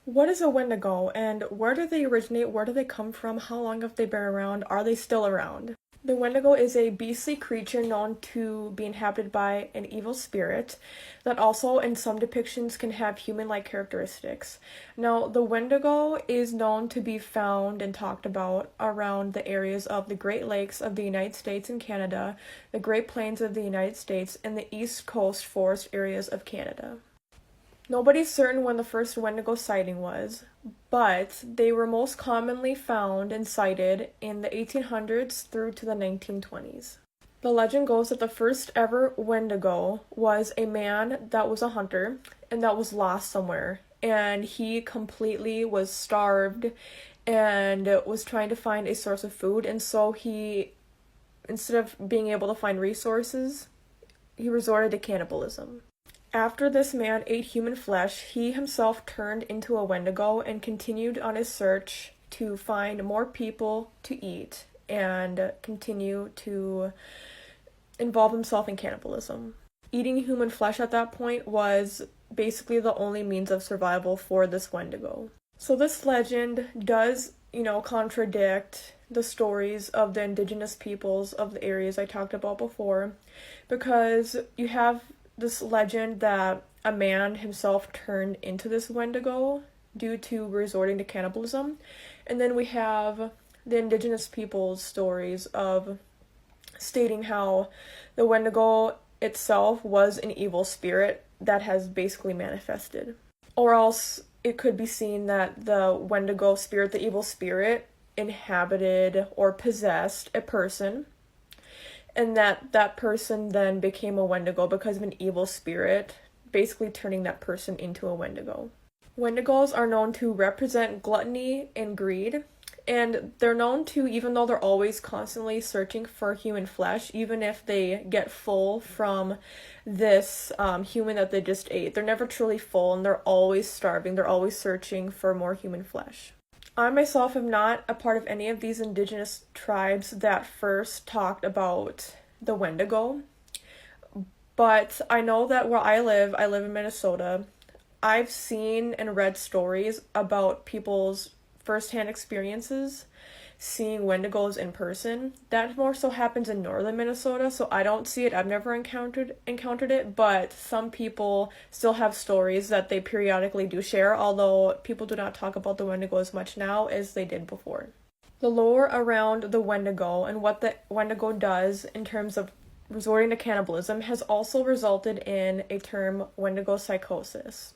What is a Wendigo, and where do they originate? Where do they come from? How long have they been around? Are they still around? The Wendigo is a beastly creature known to be inhabited by an evil spirit that also, in some depictions, can have human-like characteristics. Now, the Wendigo is known to be found and talked about around the areas of the Great Lakes of the United States and Canada, the Great Plains of the United States, and the East Coast forest areas of Canada. Nobody's certain when the first Wendigo sighting was, but they were most commonly found and sighted in the 1800s through to the 1920s. The legend goes that the first ever Wendigo was a man that was a hunter and that was lost somewhere, and he completely was starved and was trying to find a source of food, and so he, instead of being able to find resources, he resorted to cannibalism. After this man ate human flesh, he himself turned into a Wendigo and continued on his search to find more people to eat and continue to involve himself in cannibalism. Eating human flesh at that point was basically the only means of survival for this Wendigo. So this legend does, contradict the stories of the indigenous peoples of the areas I talked about before, because you have this legend that a man himself turned into this Wendigo due to resorting to cannibalism. And then we have the indigenous people's stories of stating how the Wendigo itself was an evil spirit that has basically manifested. Or else it could be seen that the Wendigo spirit, the evil spirit, inhabited or possessed a person, and that person then became a Wendigo because of an evil spirit, basically turning that person into a Wendigo. Wendigos are known to represent gluttony and greed, and they're known to, even though they're always constantly searching for human flesh, even if they get full from this human that they just ate, they're never truly full, and they're always starving. They're always searching for more human flesh. I myself am not a part of any of these indigenous tribes that first talked about the Wendigo, but I know that where I live in Minnesota, I've seen and read stories about people's firsthand experiences seeing Wendigos in person. That more so happens in northern Minnesota, so I don't see it. I've never encountered it, but some people still have stories that they periodically do share, although people do not talk about the Wendigo as much now as they did before. The lore around the Wendigo and what the Wendigo does in terms of resorting to cannibalism has also resulted in a term Wendigo psychosis.